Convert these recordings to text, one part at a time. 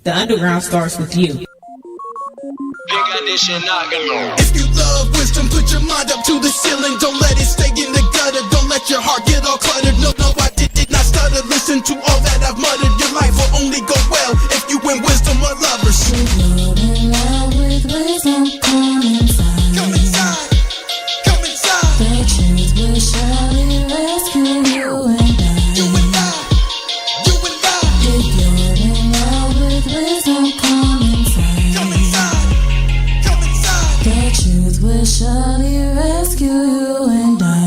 The underground starts with you. If you love wisdom, put your mind up to the ceiling. Don't let it stay in the gutter. Don't let your heart get all cluttered. No, I did not stutter. Listen to all that I've muttered. Your life will only go well if you win wisdom or lovers. In love with wisdom, come inside. Come inside. Come inside. The truth will surely rescue you and I. You and I. You and I. If you're in love with wisdom, come inside. Come inside. Come inside. The truth will surely rescue you and I.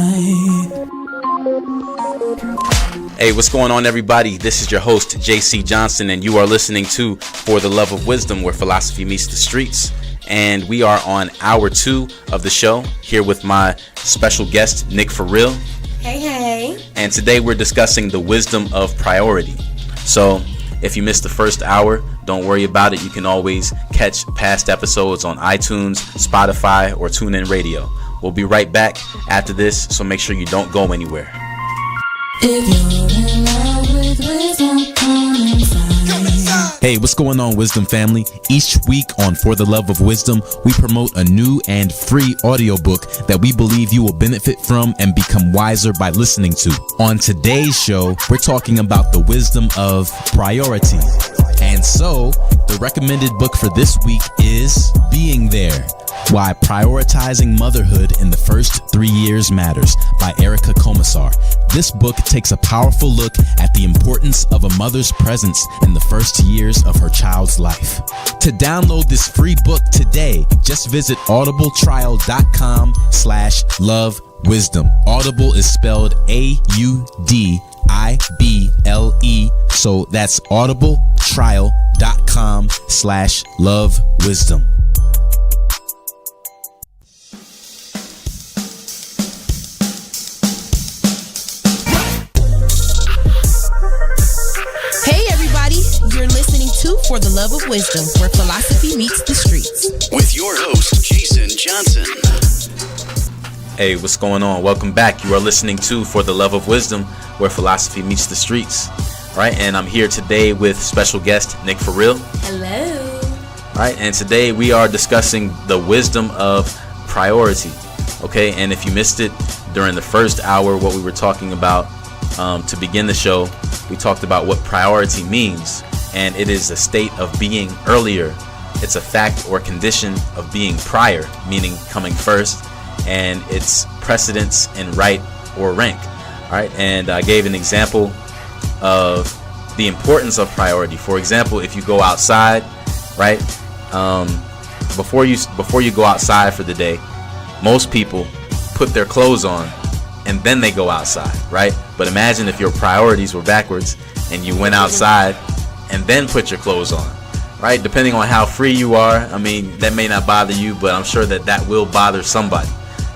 Hey, what's going on, everybody? This is your host, JC Johnson, and you are listening to For the Love of Wisdom, where philosophy meets the streets. And we are on hour 2 of the show, here with my special guest, Nic ForReel. Hey. And today we're discussing the wisdom of priority. So if you missed the first hour, don't worry about it. You can always catch past episodes on iTunes, Spotify, or TuneIn Radio. We'll be right back after this, so make sure you don't go anywhere. If you're in love with wisdom, come inside. Come inside. Hey, what's going on, Wisdom family? Each week on For the Love of Wisdom, we promote a new and free audiobook that we believe you will benefit from and become wiser by listening to. On today's show, we're talking about the wisdom of priority. And so, the recommended book for this week is Being There: Why Prioritizing Motherhood in the First 3 Years Matters by Erica Commissar. This book takes a powerful look at the importance of a mother's presence in the first years of her child's life. To download this free book today, just visit audibletrial.com/lovewisdom. Audible is spelled AUDIBLE, so that's audibletrial.com/lovewisdom. You're listening to For the Love of Wisdom, where philosophy meets the streets. With your host, Jason Johnson. Hey, what's going on? Welcome back. You are listening to For the Love of Wisdom, where philosophy meets the streets. All right, and I'm here today with special guest Nic ForReel. Hello. All right, and today we are discussing the wisdom of priority. Okay, and if you missed it during the first hour, what we were talking about to begin the show, we talked about what priority means, and it is a state of being earlier. It's a fact or condition of being prior, meaning coming first, and its precedence in right or rank. All right, and I gave an example of the importance of priority. For example, if you go outside, right, before you go outside for the day, most people put their clothes on and then they go outside, right? But imagine if your priorities were backwards and you went outside and then put your clothes on, right? Depending on how free you are, I mean, that may not bother you, but I'm sure that will bother somebody.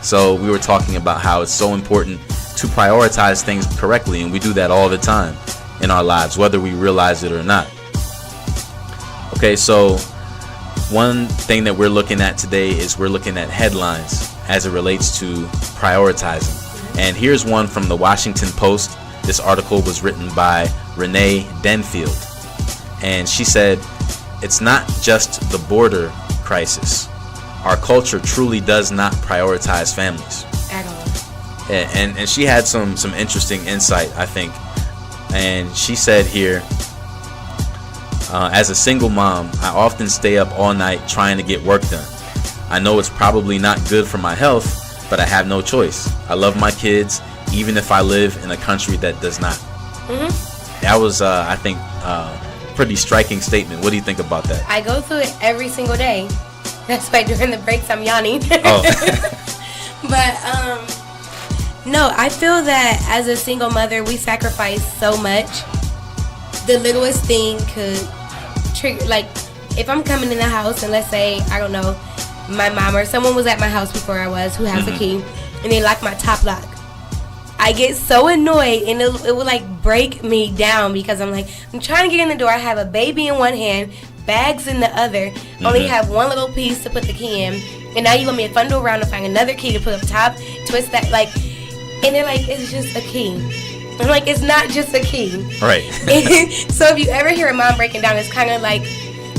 So we were talking about how it's so important to prioritize things correctly, and we do that all the time in our lives, whether we realize it or not. Okay, so one thing that we're looking at today is we're looking at headlines as it relates to prioritizing. And here's one from the Washington Post. This article was written by Renee Denfield. And she said, "It's not just the border crisis. Our culture truly does not prioritize families." At all. Yeah, and she had some interesting insight, I think. And she said here, as a single mom, I often stay up all night trying to get work done. I know it's probably not good for my health, but I have no choice. I love my kids, even if I live in a country that does not. Mm-hmm. That was, I think, pretty striking statement. What do you think about that? I go through it every single day. That's why during the breaks I'm yawning. Oh. But, no, I feel that as a single mother, we sacrifice so much. The littlest thing could trigger, like, if I'm coming in the house and let's say, I don't know, my mom or someone was at my house before I was who has a key, and they lock my top lock. I get so annoyed, and it will like break me down because I'm like, I'm trying to get in the door. I have a baby in one hand, bags in the other, only have one little piece to put the key in, and now you want me to fumble around to find another key to put up top, twist that, like, and they're like, it's just a key. I'm like, it's not just a key. Right. So if you ever hear a mom breaking down, it's kind of like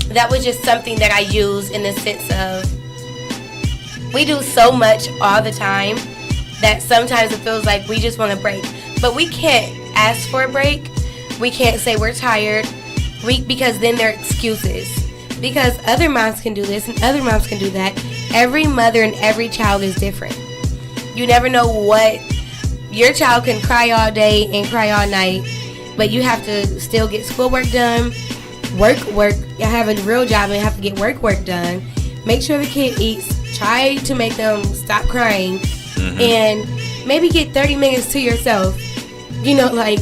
that was just something that I use in the sense of we do so much all the time that sometimes it feels like we just want to break. But we can't ask for a break. We can't say we're tired because then they're excuses. Because other moms can do this and other moms can do that. Every mother and every child is different. You never know what your child can cry all day and cry all night, but you have to still get schoolwork done, work. You have a real job and have to get work done. Make sure the kid eats. Try to make them stop crying, and maybe get 30 minutes to yourself. Like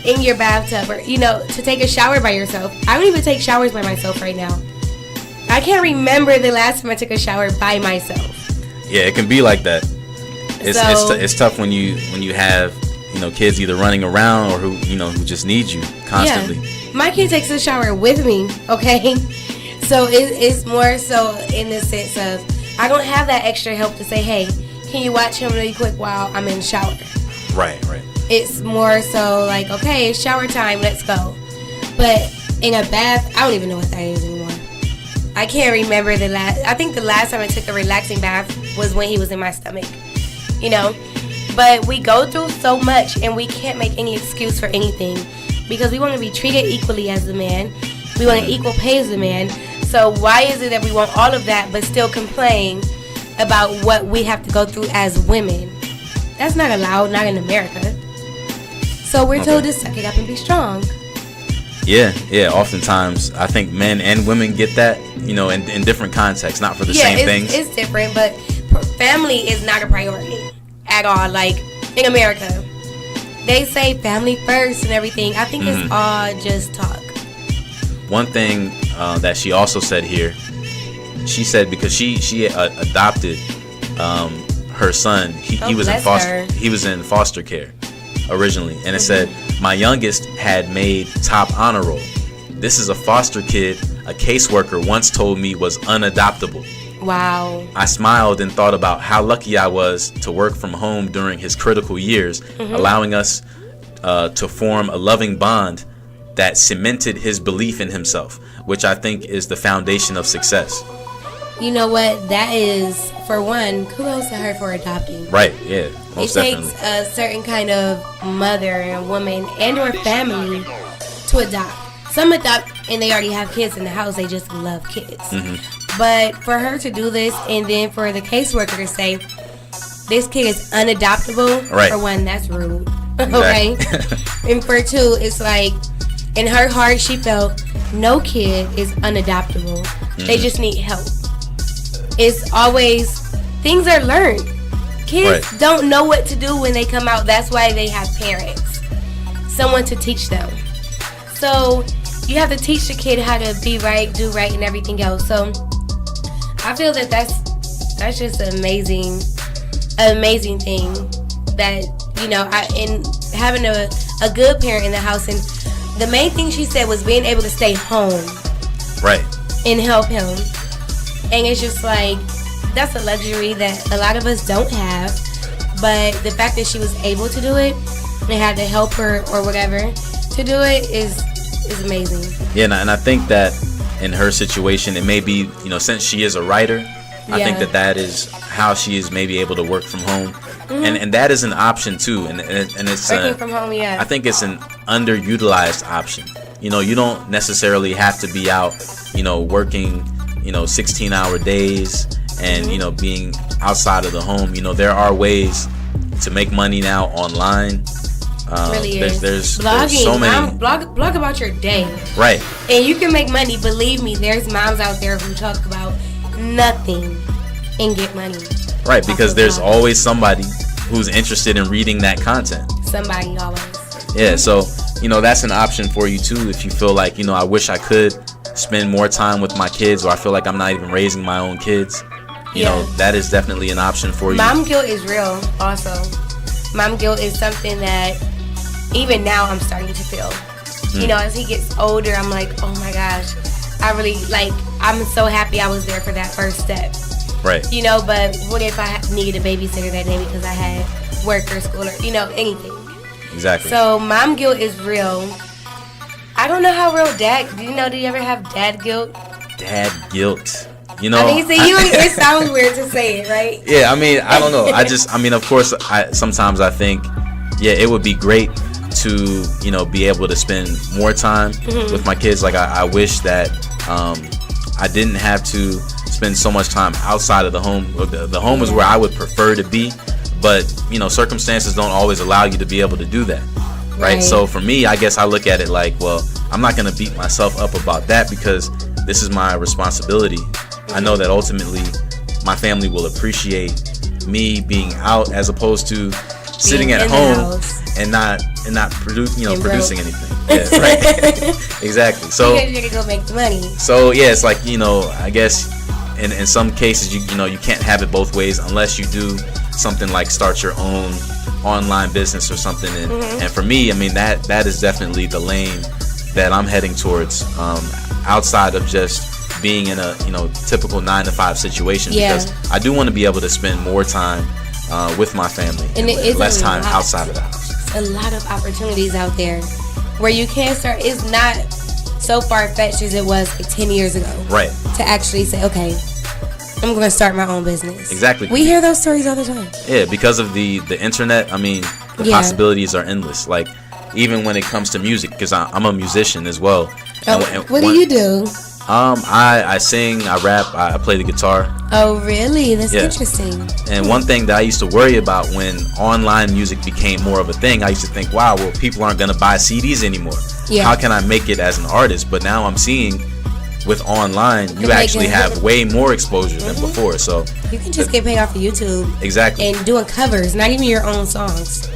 in your bathtub, or to take a shower by yourself. I don't even take showers by myself right now. I can't remember the last time I took a shower by myself. Yeah, it can be like that. It's tough when you have kids either running around or who just need you constantly. Yeah. My kid takes a shower with me, okay? So it's more so in the sense of I don't have that extra help to say, hey, can you watch him really quick while I'm in the shower? Right. It's more so like, okay, it's shower time, let's go. But in a bath, I don't even know what that is anymore. I can't remember I think the last time I took a relaxing bath was when he was in my stomach, But we go through so much and we can't make any excuse for anything because we want to be treated equally as the man. We want equal pay as the man. So why is it that we want all of that but still complain about what we have to go through as women? That's not allowed, not in America. So we're told to suck it up and be strong. Yeah. Oftentimes, I think men and women get that, in different contexts, not for the same things. It's different, but family is not a priority at all. Like in America, they say family first and everything. I think it's all just talk. One thing that she also said here, she said because she adopted her son. He was in foster care originally, and it said my youngest had made top honor roll. This is a foster kid a caseworker once told me was unadoptable. Wow. I smiled and thought about how lucky I was to work from home during his critical years, allowing us to form a loving bond that cemented his belief in himself, which I think is the foundation of success. You know what? That is, for one, kudos to her for adopting. Right, yeah, most definitely. It takes a certain kind of mother and woman and or family to adopt. Some adopt and they already have kids in the house. They just love kids. But for her to do this and then for the caseworker to say, this kid is unadoptable, right. For one, that's rude. Okay? And for two, it's like, in her heart, she felt no kid is unadoptable. They just need help. It's always, things are learned. Kids don't know what to do when they come out. That's why they have parents. Someone to teach them. So you have to teach the kid how to be right, do right, and everything else. So I feel that that's just an amazing thing that, in having a good parent in the house. And the main thing she said was being able to stay home. Right. And help him. And it's just like, that's a luxury that a lot of us don't have. But the fact that she was able to do it and had to help her or whatever to do it is amazing. Yeah, and I think that in her situation, it may be, since she is a writer, I think that is how she is maybe able to work from home. And that is an option too. And it's working from home, I think it's an underutilized option. You don't necessarily have to be out, working, 16-hour days and, being outside of the home. There are ways to make money now online. Really there's blogging. So many. Blog about your day. Right. And you can make money. Believe me, there's moms out there who talk about nothing and get money. Right, because there's always somebody who's interested in reading that content. Somebody always. Yeah, so, that's an option for you too if you feel like, I wish I could spend more time with my kids, or I feel like I'm not even raising my own kids. That is definitely an option for you. Mom guilt is real also. Mom guilt is something that even now I'm starting to feel. As he gets older, I'm like, oh my gosh, I'm so happy I was there for that first step. Right. But what if I needed a babysitter that day because I had work or school or, anything. Exactly. So mom guilt is real. I don't know how real dad. Do you ever have dad guilt? Dad guilt. You know, I mean, it sounds weird to say it, right? Yeah, I mean, I don't know. Of course, sometimes I think, yeah, it would be great to, be able to spend more time with my kids. Like, I wish that I didn't have to spend so much time outside of the home. The home is where I would prefer to be, but, circumstances don't always allow you to be able to do that. Right? So for me, I guess I look at it like, well, I'm not going to beat myself up about that because this is my responsibility. I know that ultimately my family will appreciate me being out as opposed to sitting at home and not producing anything. Yeah, right. Exactly. So you're gonna go make the money. So yeah, it's like, I guess in some cases you can't have it both ways unless you do something like start your own online business or something. And for me, I mean that is definitely the lane that I'm heading towards, outside of just being in a typical 9-to-5 situation, because I do want to be able to spend more time with my family and less time outside of the house. A lot of opportunities out there where you can start. It's not so far-fetched as it was like 10 years ago, right? To actually say, okay, I'm going to start my own business. Exactly. We hear those stories all the time. Yeah, because of the internet. I mean, the possibilities are endless. Like, even when it comes to music, because I'm a musician as well. What do you do? I sing, I rap, I play the guitar. Oh, really? That's interesting. And one thing that I used to worry about when online music became more of a thing, I used to think, wow, well, people aren't going to buy CDs anymore. Yeah. How can I make it as an artist? But now I'm seeing with online, you actually have way more exposure than before. So you can just get paid off of YouTube. Exactly. And doing covers, not even your own songs.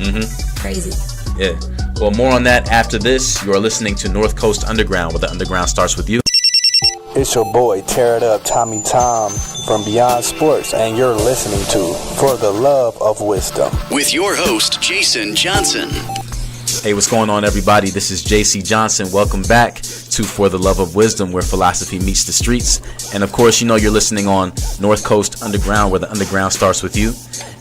Crazy. Yeah. Well, more on that after this. You are listening to North Coast Underground, where the underground starts with you. It's your boy, Tear It Up, Tommy Tom from Beyond Sports, and you're listening to For the Love of Wisdom with your host, Jason Johnson. Hey, what's going on, everybody? This is JC Johnson. Welcome back to For the Love of Wisdom, where philosophy meets the streets. And of course, you're listening on North Coast Underground, where the underground starts with you.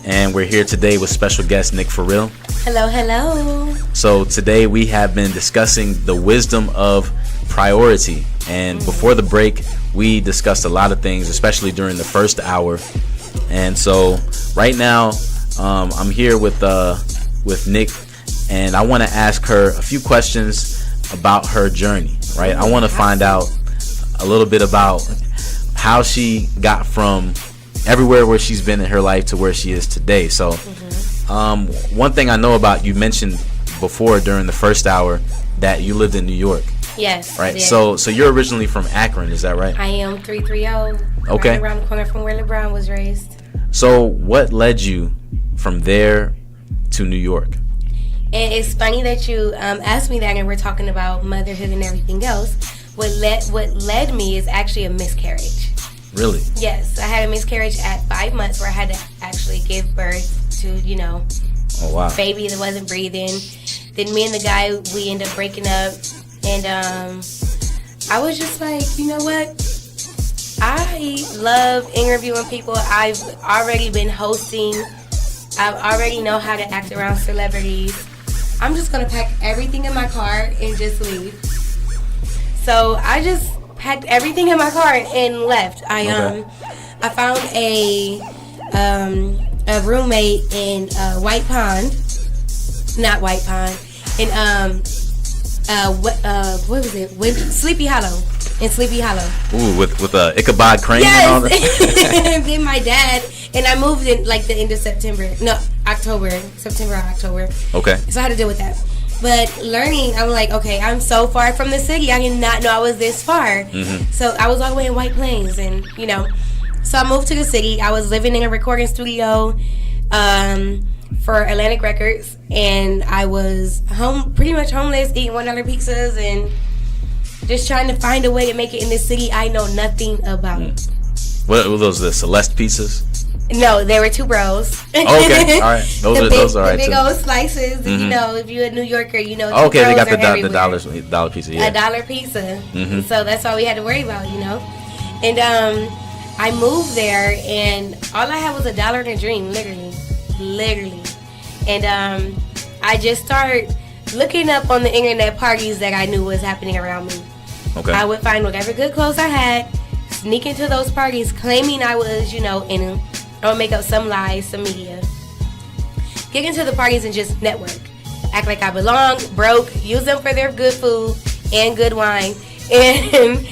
And we're here today with special guest Nic ForReel. Hello, hello. So today we have been discussing the wisdom of priority. And before the break, we discussed a lot of things, especially during the first hour. And so right now, I'm here with Nic, and I want to ask her a few questions about her journey, right? I want to find out a little bit about how she got from everywhere where she's been in her life to where she is today. So one thing I know about, you mentioned before during the first hour that you lived in New York. Yes. Right. So you're originally from Akron, is that right? I am 330. Okay. Right around the corner from where LeBron was raised. So what led you from there to New York? And it's funny that you asked me that, and we're talking about motherhood and everything else. What led me is actually a miscarriage. Really? Yes, I had a miscarriage at 5 months, where I had to actually give birth to, oh, wow, baby that wasn't breathing. Then me and the guy, we ended up breaking up. And I was just like, you know what? I love interviewing people. I've already been hosting. I already know how to act around celebrities. I'm just going to pack everything in my car and just leave. So I just packed everything in my car and left. I found a roommate in White Pond. Not White Pond. In what was it? Sleepy Hollow. In Sleepy Hollow. Ooh, with Ichabod Crane and all that. And then my dad, and I moved in like the end of September or October. Okay. So I had to deal with that. But learning, I'm like, okay, I'm so far from the city. I did not know I was this far. So I was all the way in White Plains, and so I moved to the city. I was living in a recording studio for Atlantic Records, and I was pretty much homeless, eating $1 pizzas, and just trying to find a way to make it in this city I know nothing about. What were those, the Celeste pizzas? No, they were 2 bros. Okay, all right. Those are all right, the big too. old slices. If you're a New Yorker, $2 okay, they got the everywhere. dollar pizza, yeah. $1 pizza. So that's all we had to worry about, And I moved there, and all I had was $1 and a dream, literally. And I just started looking up on the internet parties that I knew was happening around me. Okay. I would find whatever good clothes I had, sneak into those parties, claiming I was, I would make up some lies, some media. Get into the parties and just network. Act like I belong, broke, use them for their good food and good wine, and,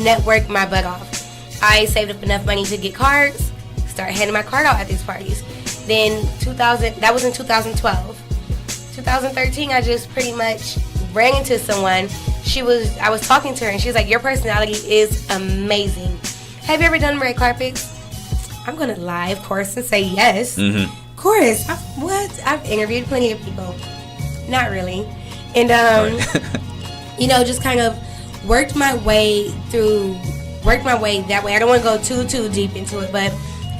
network my butt off. I saved up enough money to get cards, start handing my card out at these parties. Then that was in 2012. 2013, I just pretty much ran into someone. I was talking to her, and she was like, your personality is amazing. Have you ever done red carpets? I'm going to lie, of course, and say yes. Mm-hmm. Of course. I've interviewed plenty of people. Not really. And, just kind of worked my way that way. I don't want to go too deep into it, but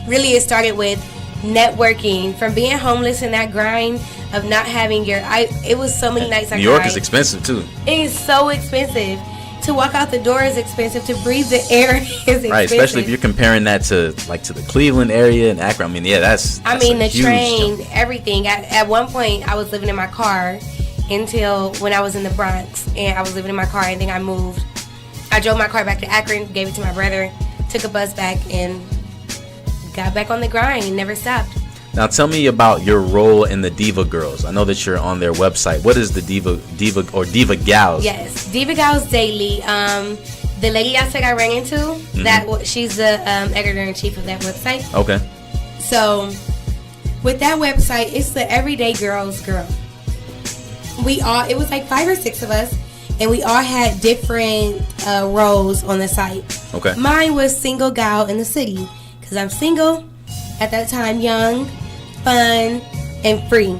really it started with networking. From being homeless in that grind of not having it was so many nights I cried. New York is expensive too. It is so expensive. To walk out the door is expensive. To breathe the air is expensive. Right, especially if you're comparing that to the Cleveland area and Akron. I mean, yeah, that's the train, everything. At one point, I was living in my car until when I was in the Bronx, and I was living in my car, and then I moved. I drove my car back to Akron, gave it to my brother, took a bus back, and got back on the grind. Never stopped. Now tell me about your role in the Diva Girls. I know that you're on their website. What is the Diva Gals? Yes, Diva Gals Daily. The lady I said I ran into, she's the editor-in-chief of that website. Okay. So with that website, it's the everyday girl's girl. It was like 5 or 6 of us, and we all had different roles on the site. Okay. Mine was single gal in the city, because I'm single at that time, young, fun, and free.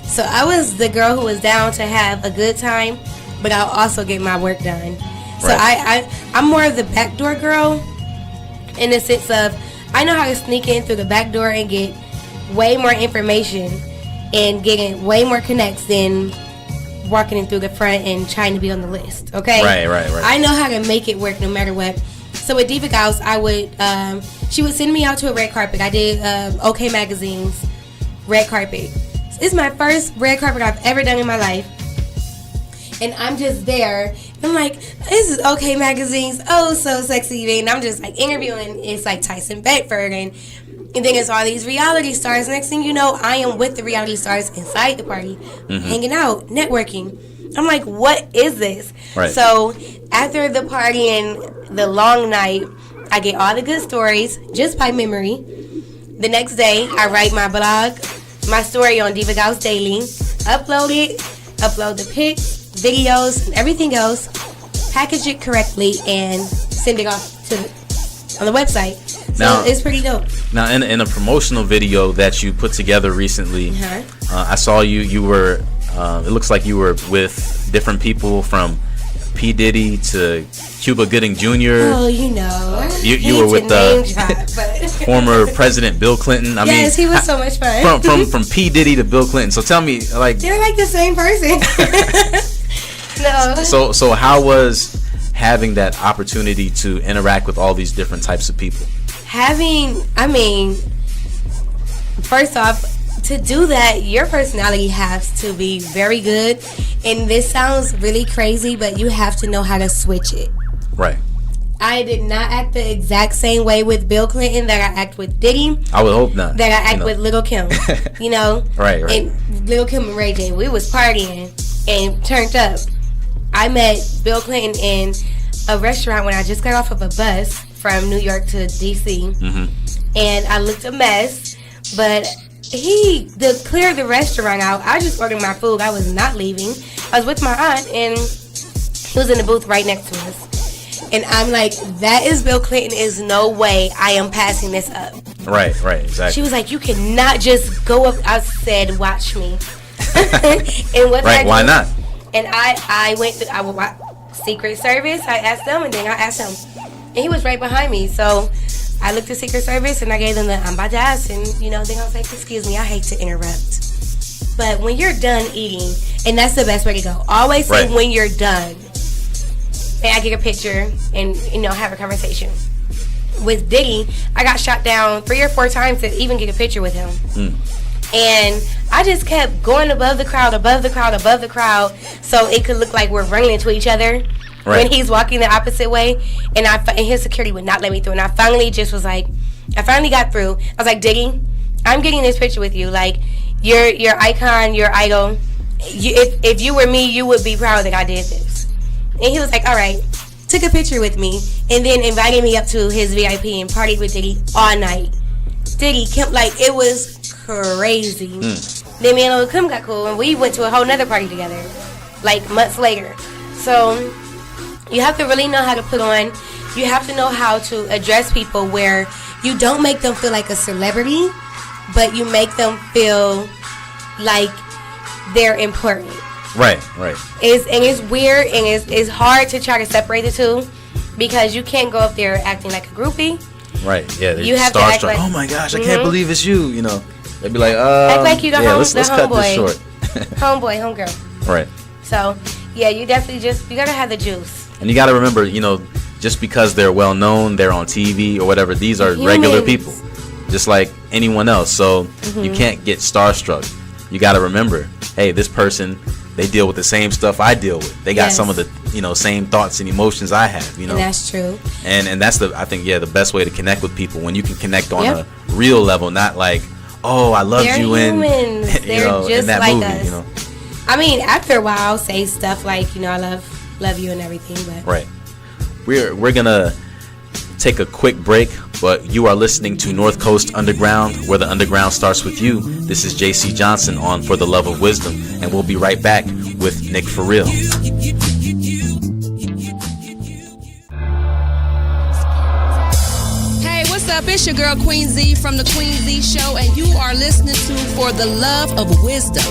So I was the girl who was down to have a good time, but I'll also get my work done. So right. I'm more of the backdoor girl, in the sense of I know how to sneak in through the back door and get way more information and getting way more connects than walking in through the front and trying to be on the list. Okay? Right. I know how to make it work no matter what. So with Diva Gals, she would send me out to a red carpet. I did OK Magazine's red carpet. It's my first red carpet I've ever done in my life. And I'm just there. I'm like, this is OK Magazine's Oh So Sexy. And I'm just like interviewing. It's like Tyson Beckford. And then it's all these reality stars. Next thing you know, I am with the reality stars inside the party, hanging out, networking. I'm like, what is this? Right. So after the party and the long night, I get all the good stories just by memory. The next day, I write my blog, my story on Diva Gals Daily, upload the pics, videos, and everything else, package it correctly, and send it off on the website. So now, it's pretty dope. Now, in a promotional video that you put together recently, I saw you were, it looks like you were with different people from P. Diddy to Cuba Gooding Jr. Oh, you were with former President Bill Clinton. Yes, he was so much fun. From P. Diddy to Bill Clinton. So tell me, they're like the same person. No. So how was having that opportunity to interact with all these different types of people? First off, to do that, your personality has to be very good. And this sounds really crazy, but you have to know how to switch it. Right. I did not act the exact same way with Bill Clinton that I act with Diddy. I would hope not. That I act with Little Kim. Right. And Little Kim and Ray J, we was partying and turned up. I met Bill Clinton in a restaurant when I just got off of a bus from New York to D.C. And I looked a mess, but to clear the restaurant out, I just ordered my food. I was not leaving. I was with my aunt, and he was in the booth right next to us. And I'm like, that is Bill Clinton. Is no way I am passing this up. Right, exactly. She was like, you cannot just go up. I said, watch me. And what right, why not? And I went through Secret Service. I asked them, and then I asked him. And he was right behind me. So I looked at Secret Service, and I gave them the I'm about to ask. And, then I was like, excuse me, I hate to interrupt. But when you're done eating, and that's the best way to go. Always say when you're done. And I get a picture and, have a conversation. With Diddy, I got shot down 3 or 4 times to even get a picture with him. And I just kept going above the crowd, so it could look like we're running into each other when he's walking the opposite way. And his security would not let me through. And I finally got through. I was like, Diggy, I'm getting this picture with you. Like, your icon, your idol. If you were me, you would be proud that I did this. And he was like, all right. Took a picture with me, and then invited me up to his VIP and partied with Diddy all night. Diddy kept, like, it was crazy. Then me and Lil Kim got cool, and we went to a whole nother party together, like, months later. So you have to really know how to put on. You have to know how to address people where you don't make them feel like a celebrity, but you make them feel like they're important. Right. It's weird, and it's hard to try to separate the two, because you can't go up there acting like a groupie. Right. Yeah. You have to act like, oh my gosh, I can't believe it's you. You know, they'd be like, act like you let's cut this short. homegirl. Right. So yeah, you definitely you gotta have the juice. And you gotta remember, you know, just because they're well known, they're on TV or whatever, these are regular people, just like anyone else. So you can't get starstruck. You gotta remember, hey, this person, they deal with the same stuff I deal with. They got some of the, you know, same thoughts and emotions I have, you know. And that's true. And that's I think, the best way to connect with people, when you can connect on a real level, not like, oh, I loved you humans. in, you know, just in that like movie, us. you know. I mean, after a while, I'll say stuff like, you know, I love you and everything, but right. We're gonna take a quick break, but you are listening to North Coast Underground, where the underground starts with you. This is JC Johnson on For the Love of Wisdom, and we'll be right back with Nic ForReel. Hey, what's up? It's your girl Queen Z from the Queen Z Show, and you are listening to For the Love of Wisdom.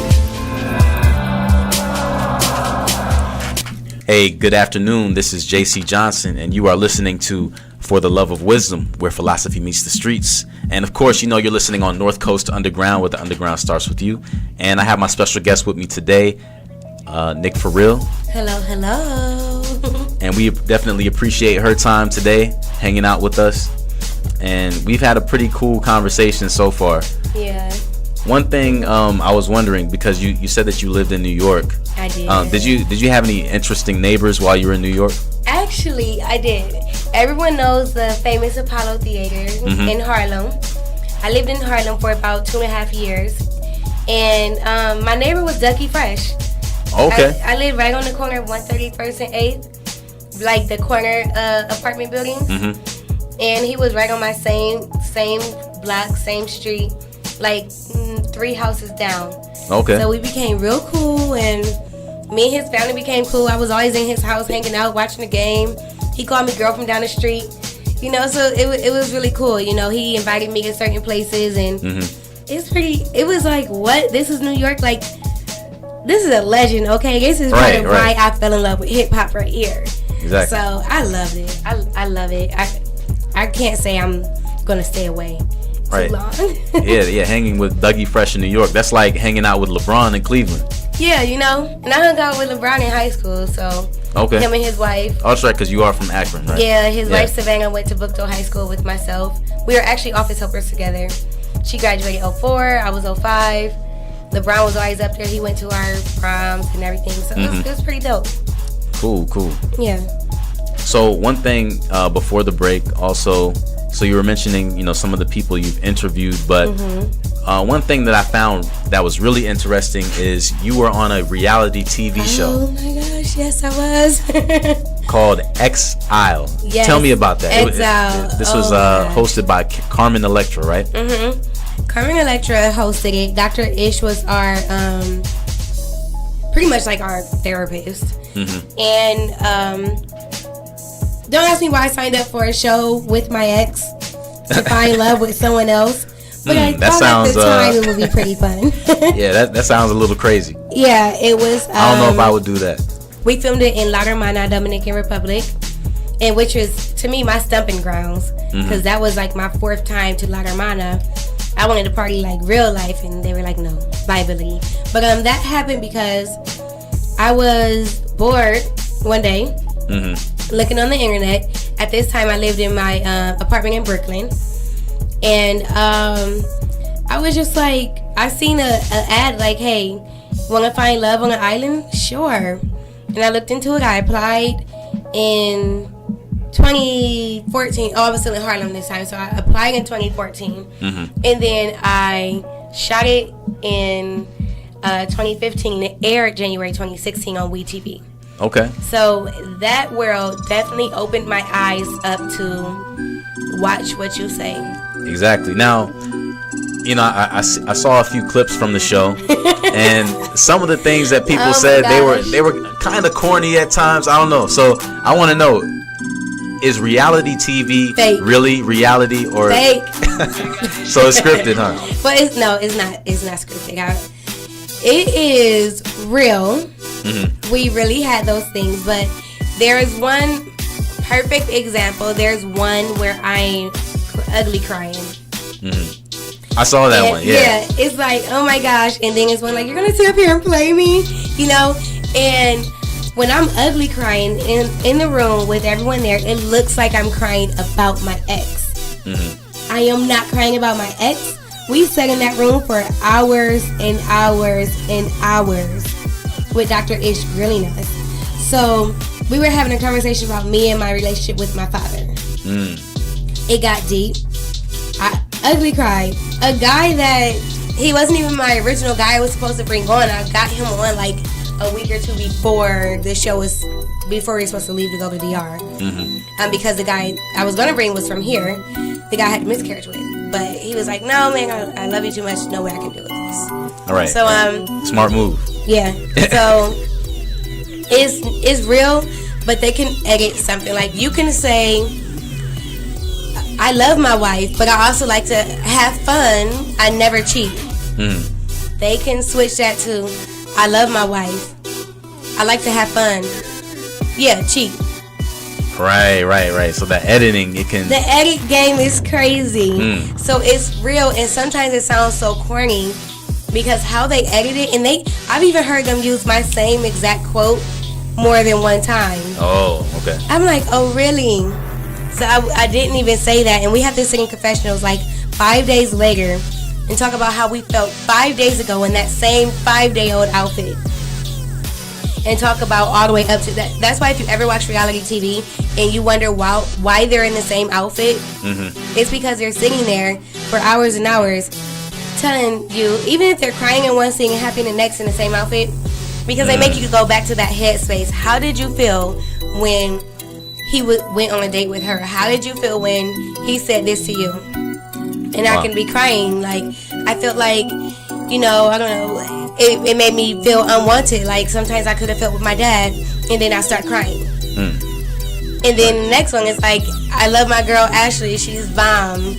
Hey, good afternoon. This is JC Johnson, and you are listening to For the Love of Wisdom, where philosophy meets the streets. And of course, you know you're listening on North Coast Underground, where the underground starts with you. And I have my special guest with me today, Nic ForReel. Hello. And we definitely appreciate her time today, hanging out with us. And we've had a pretty cool conversation so far. Yeah. One thing I was wondering, because you said that you lived in New York. I did. Did you have any interesting neighbors while you were in New York? Actually, I did. Everyone knows the famous Apollo Theater in Harlem. I lived in Harlem for about 2.5 years. And my neighbor was Ducky Fresh. Okay. I lived right on the corner of 131st and 8th, like the corner apartment building. And he was right on my same block, same street, like 3 houses down. Okay. So we became real cool, and me and his family became cool. I was always in his house hanging out, watching the game. He called me girl from down the street. You know, so it was really cool. You know, he invited me to certain places, and it was like, what? This is New York? Like, this is a legend, okay? This is part of why I fell in love with hip-hop right here. Exactly. So I loved it. I love it. I can't say I'm going to stay away too long. yeah, hanging with Dougie Fresh in New York. That's like hanging out with LeBron in Cleveland. Yeah, you know, and I hung out with LeBron in high school, so him and his wife. Oh, that's right, because you are from Akron, right? Yeah, his wife Savannah went to Bookto High School with myself. We were actually office helpers together. She graduated 04, I was 05. LeBron was always up there. He went to our proms and everything, so it was pretty dope. Cool. Yeah. So one thing before the break, also, so you were mentioning, you know, some of the people you've interviewed, but one thing that I found that was really interesting is you were on a reality TV show. Oh my gosh, yes I was. Called X-Isle. Yes. Tell me about that. X-Isle. This was hosted by Carmen Electra, right? Carmen Electra hosted it. Dr. Ish was our, pretty much like our therapist. And don't ask me why I signed up for a show with my ex to find love with someone else. But I thought at the time it would be pretty fun. Yeah, that sounds a little crazy. Yeah, it was. I don't know if I would do that. We filmed it in La Hermana, Dominican Republic, and which was, to me, my stumping grounds. Because that was like my 4th time to La Hermana. I wanted to party like real life, and they were like, no, liability. But that happened because I was bored one day, looking on the internet. At this time, I lived in my apartment in Brooklyn. And I was just like, I seen a ad like, hey, want to find love on an island? Sure. And I looked into it. I applied in 2014. Oh, I was still in Harlem this time, so I applied in 2014. And then I shot it in 2015. It aired January 2016 on WeTV. Okay. So that world definitely opened my eyes up to watch what you say. Exactly. Now, you know, I saw a few clips from the show, and some of the things that people said, they were kind of corny at times. I don't know. So I want to know, is reality TV fake? Really reality or fake? So it's scripted, huh? But it's not scripted. It is real. We really had those things, but there is one perfect example. There's one where I'm ugly crying. I saw that one. Yeah, it's like, oh my gosh. And then it's one like, you're gonna sit up here and play me, you know. And when I'm ugly crying in the room with everyone there, it looks like I'm crying about my ex. I am not crying about my ex. We sat in that room for hours and hours and hours with Dr. Ish grilling us. So we were having a conversation about me and my relationship with my father. It got deep. I ugly cried. A guy that he wasn't even my original guy I was supposed to bring on. I got him on like a week or two before the show was, before we were supposed to leave to go to DR. Because the guy I was gonna bring was from here. The guy had a miscarriage with, but he was like, "No, man, I love you too much. No way I can do with this." All right. So smart move. Yeah. So it's real, but they can edit something. Like you can say, I love my wife, but I also like to have fun. I never cheat. They can switch that to, I love my wife. I like to have fun. Yeah, cheat. Right. So the editing, the edit game is crazy. So it's real, and sometimes it sounds so corny because how they edit it, and I've even heard them use my same exact quote more than one time. Oh, okay. I'm like, oh really? So I didn't even say that, and we have to sing confessionals like 5 days later and talk about how we felt 5 days ago in that same 5-day-old outfit, and talk about all the way up to that. That's why if you ever watch reality TV and you wonder why they're in the same outfit, it's because they're sitting there for hours and hours telling you, even if they're crying in one scene and happy in the next in the same outfit, because they make you go back to that headspace. How did you feel when he went on a date with her? How did you feel when he said this to you? And I can be crying. Like, I felt like, you know, I don't know, it made me feel unwanted. Like, sometimes I could have felt with my dad, and then I start crying. And then the next one is like, I love my girl Ashley, she's bomb,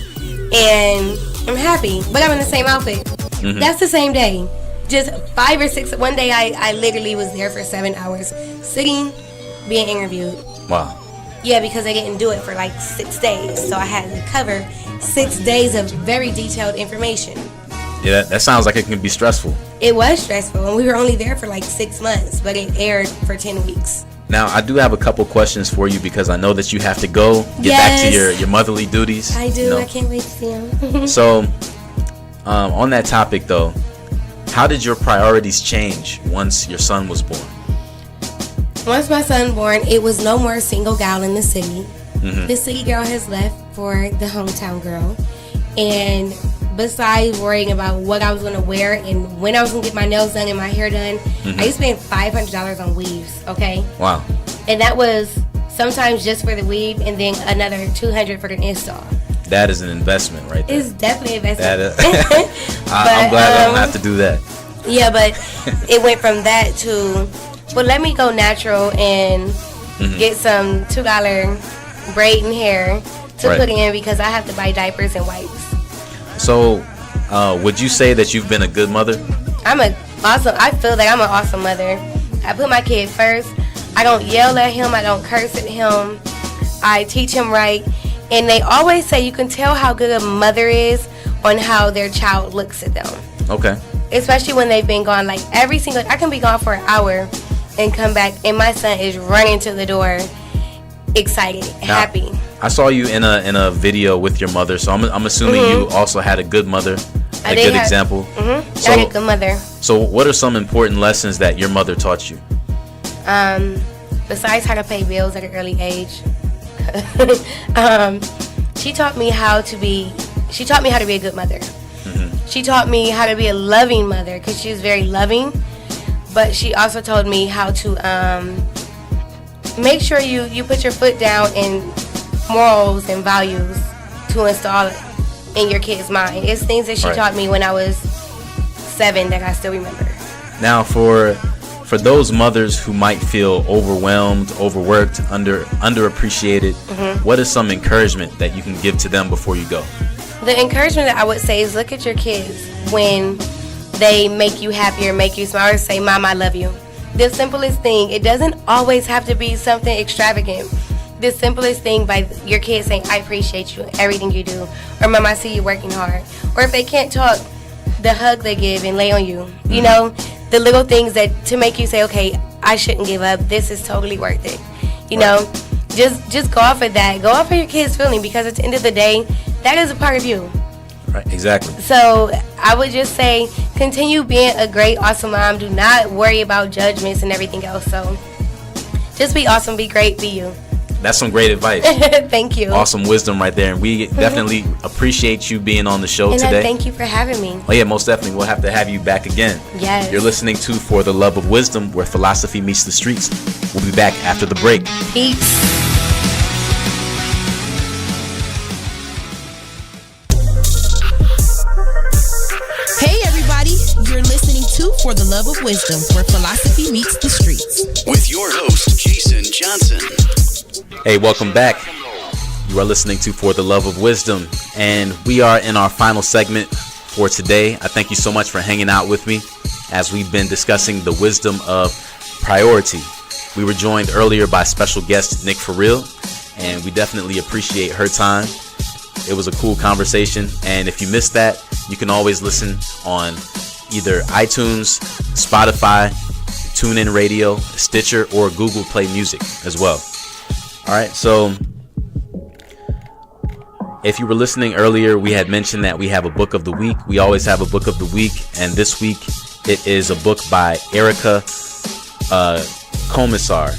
and I'm happy, but I'm in the same outfit. That's the same day. Just 5 or 6. One day I literally was there for 7 hours, sitting, being interviewed. Wow. Yeah, because they didn't do it for like 6 days, so I had to cover 6 days of very detailed information. Yeah, that sounds like it can be stressful. It was stressful, and we were only there for like 6 months, but it aired for 10 weeks. Now, I do have a couple questions for you because I know that you have to go get back to your motherly duties. I do. You know? I can't wait to see him. So, on that topic, though, how did your priorities change once your son was born? Once my son born, it was no more single gal in the city. The city girl has left for the hometown girl. And besides worrying about what I was going to wear and when I was going to get my nails done and my hair done, I used to spend $500 on weaves, okay? Wow. And that was sometimes just for the weave and then another $200 for the install. That is an investment right there. It's definitely an investment. I'm glad I don't have to do that. Yeah, but it went from that to, well, let me go natural and get some $2 braiding hair to put in because I have to buy diapers and wipes. So, would you say that you've been a good mother? I feel like I'm an awesome mother. I put my kid first. I don't yell at him. I don't curse at him. I teach him right. And they always say you can tell how good a mother is on how their child looks at them. Okay. Especially when they've been gone, like I can be gone for an hour and come back, and my son is running to the door, excited, happy. I saw you in a video with your mother, so I'm assuming you also had a good mother I a did good have, example. I had a good mother. So what are some important lessons that your mother taught you? Besides how to pay bills at an early age, she taught me how to be a good mother. She taught me how to be a loving mother because she was very loving, but she also told me how to make sure you put your foot down in morals and values to install in your kid's mind. It's things that she taught me when I was 7 that I still remember. Now, for those mothers who might feel overwhelmed, overworked, underappreciated, what is some encouragement that you can give to them before you go? The encouragement that I would say is look at your kids when they make you happier, make you smile, or say, Mom, I love you. The simplest thing, it doesn't always have to be something extravagant. The simplest thing by your kids saying, I appreciate you, everything you do. Or, Mom, I see you working hard. Or if they can't talk, the hug they give and lay on you. You know, the little things that to make you say, okay, I shouldn't give up. This is totally worth it. You know, just go off of that. Go off of your kids' feeling, because at the end of the day, that is a part of you. Right, exactly. So I would just say, continue being a great, awesome mom. Do not worry about judgments and everything else. So just be awesome, be great, be you. That's some great advice. Thank you. Awesome wisdom right there. And we definitely appreciate you being on the show today. And thank you for having me. Oh, yeah, most definitely. We'll have to have you back again. Yes. You're listening to For the Love of Wisdom, where philosophy meets the streets. We'll be back after the break. Peace. You're listening to For the Love of Wisdom, where philosophy meets the streets. With your host, Jason Johnson. Hey, welcome back. You are listening to For the Love of Wisdom, and we are in our final segment for today. I thank you so much for hanging out with me as we've been discussing the wisdom of priority. We were joined earlier by special guest Nic ForReel, and we definitely appreciate her time. It was a cool conversation, and if you missed that, you can always listen on either iTunes, Spotify, TuneIn Radio, Stitcher, or Google Play Music as well. All right, so if you were listening earlier, we had mentioned that we have a book of the week. We always have a book of the week, and this week it is a book by Erica Commissar,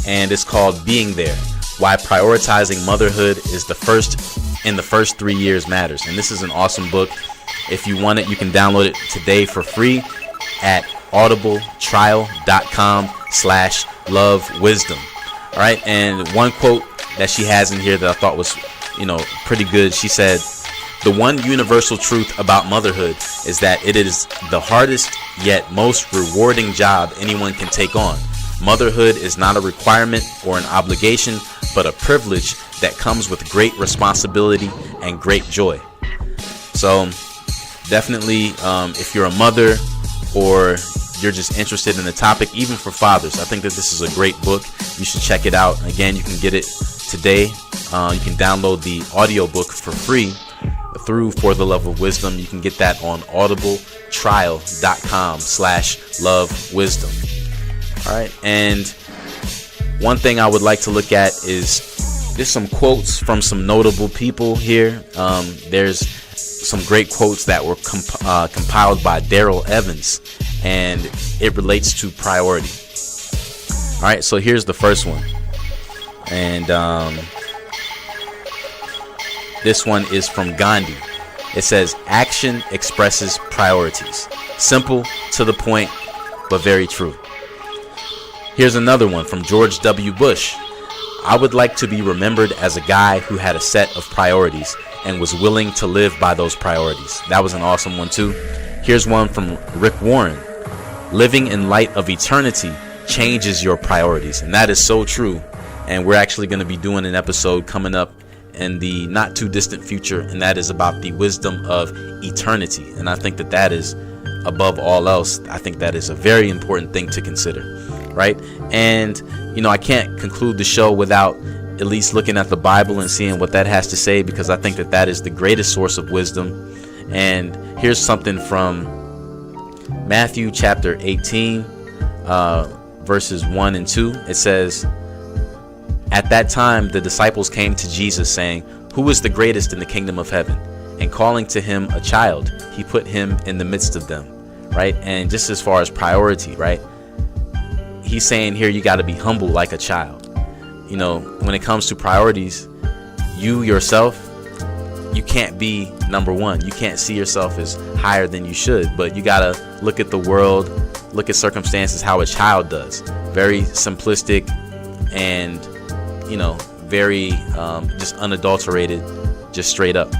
and it's called Being There: Why Prioritizing Motherhood is the first 3 years matters. And this is an awesome book. If you want it, you can download it today for free at audibletrial.com/lovewisdom. All right, and one quote that she has in here that I thought was, pretty good. She said, "The one universal truth about motherhood is that it is the hardest yet most rewarding job anyone can take on. Motherhood is not a requirement or an obligation, but a privilege that comes with great responsibility and great joy." So definitely, if you're a mother or you're just interested in the topic, even for fathers, I think that this is a great book. You should check it out. Again, you can get it today. You can download the audiobook for free through For the Love of Wisdom. You can get that on audibletrial.com/lovewisdom. All right, and one thing I would like to look at is there's some quotes from some notable people here. There's some great quotes that were compiled by Daryl Evans, and it relates to priority. All right, so here's the first one, and this one is from Gandhi. It says, "Action expresses priorities. Simple, to the point, but very true." Here's another one from George W. Bush. "I would like to be remembered as a guy who had a set of priorities and was willing to live by those priorities." That was an awesome one too. Here's one from Rick Warren. "Living in light of eternity changes your priorities." And that is so true. And we're actually going to be doing an episode coming up in the not too distant future, and that is about the wisdom of eternity. And I think that that is, above all else, I think that is a very important thing to consider, right? And I can't conclude the show without at least looking at the Bible and seeing what that has to say, because I think that that is the greatest source of wisdom. And here's something from Matthew chapter 18, verses 1 and 2. It says, "At that time the disciples came to Jesus saying, 'Who is the greatest in the kingdom of heaven?' and calling to him a child, he put him in the midst of them, right? And just as far as priority, right? He's saying here you got to be humble like a child. You know, when it comes to priorities, you yourself, you can't be number one. You can't see yourself as higher than you should, but you got to look at the world, look at circumstances how a child does. Very simplistic and, you know, very just unadulterated, just straight up.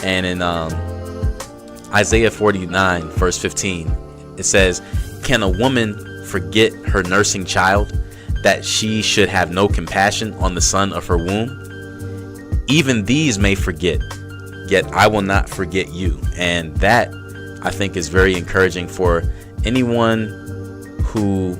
And in Isaiah 49 verse 15, it says, can a woman forget her nursing child, that she should have no compassion on the son of her womb? Even these may forget, yet I will not forget you. And that, I think, is very encouraging for anyone who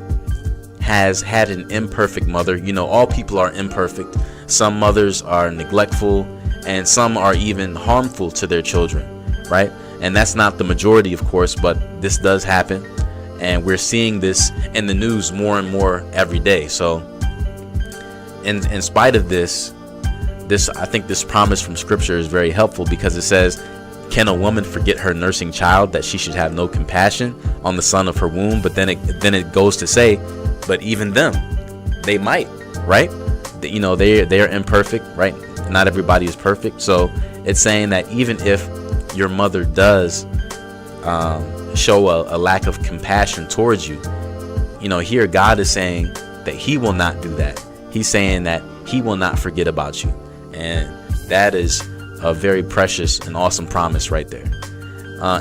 has had an imperfect mother. You know, all people are imperfect. Some mothers are neglectful, and some are even harmful to their children, right? And that's not the majority, of course, but this does happen. And we're seeing this in the news more and more every day. So in spite of this, I think this promise from scripture is very helpful, because it says, can a woman forget her nursing child, that she should have no compassion on the son of her womb? But then it goes to say, but even them, they might, right? You know, they're imperfect, right? Not everybody is perfect. So it's saying that even if your mother does show a lack of compassion towards you, you know, here God is saying that he will not do that. He's saying that he will not forget about you. And that is a very precious and awesome promise right there.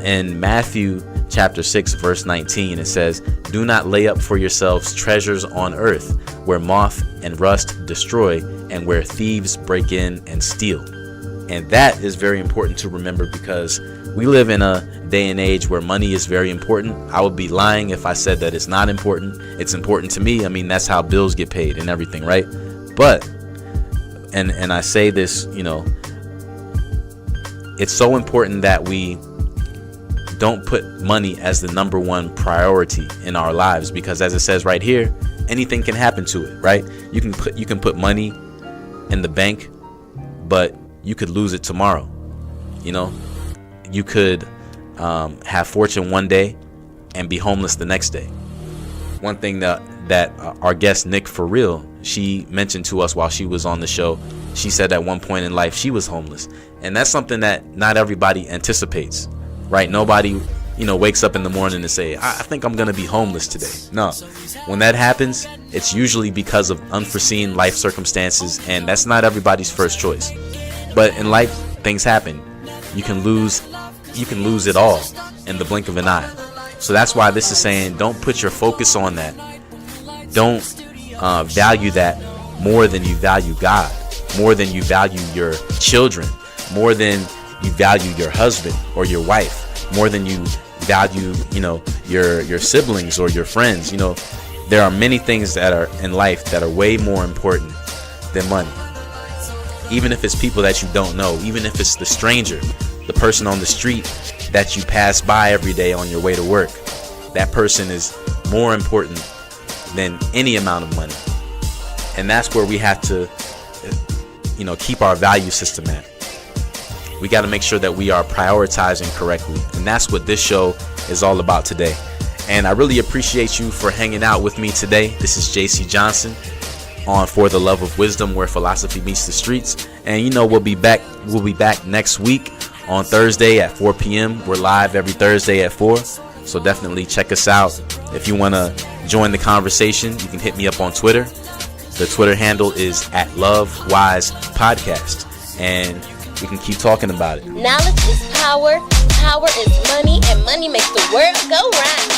In Matthew chapter 6 verse 19, it says, do not lay up for yourselves treasures on earth, where moth and rust destroy, and where thieves break in and steal. And that is very important to remember, because we live in a day and age where money is very important. I would be lying if I said that it's not important. It's important to me. I mean, that's how bills get paid and everything, right? But, and I say this, you know, it's so important that we don't put money as the number one priority in our lives, because as it says right here, anything can happen to it, right? You can put money in the bank, but you could lose it tomorrow. You know, you could have fortune one day and be homeless the next day. One thing that our guest Nic ForReel, she mentioned to us while she was on the show, she said at one point in life she was homeless. And that's something that not everybody anticipates, right? Nobody, you know, wakes up in the morning and say, I think I'm going to be homeless today. No, when that happens, it's usually because of unforeseen life circumstances, and that's not everybody's first choice. But in life, things happen. You can lose it all in the blink of an eye. So that's why this is saying, don't put your focus on that. Don't value that more than you value God, more than you value your children, more than you value your husband or your wife, more than you value, you know, your siblings or your friends. You know, there are many things that are in life that are way more important than money. Even if it's people that you don't know, even if it's the stranger, the person on the street that you pass by every day on your way to work, that person is more important than any amount of money. And that's where we have to, you know, keep our value system at. We got to make sure that we are prioritizing correctly. And that's what this show is all about today. And I really appreciate you for hanging out with me today. This is JC Johnson on For the Love of Wisdom, where philosophy meets the streets. And you know, we'll be back next week on Thursday at 4 p.m. We're live every Thursday at 4. So definitely check us out. If you want to join the conversation, you can hit me up on Twitter. The Twitter handle is @LoveWisePodcast. And we can keep talking about it. Knowledge is power, power is money, and money makes the world go round.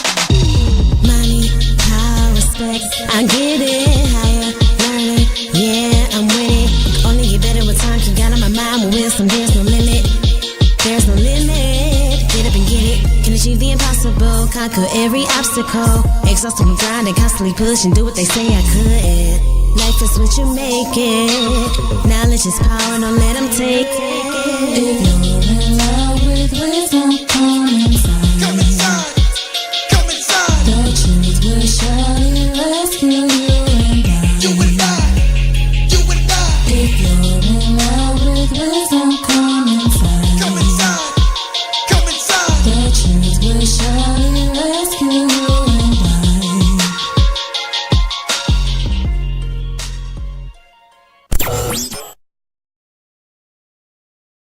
Money, power, respect, I get it higher, learning, yeah, I'm with it. Only get better with time, keep got on my mind with wisdom, there's no limit. There's no limit, get up and get it. Can achieve the impossible, conquer every obstacle. Exhausted from grinding, constantly pushing, do what they say I could. Life is what you make it. Knowledge is power, don't let them take it. If you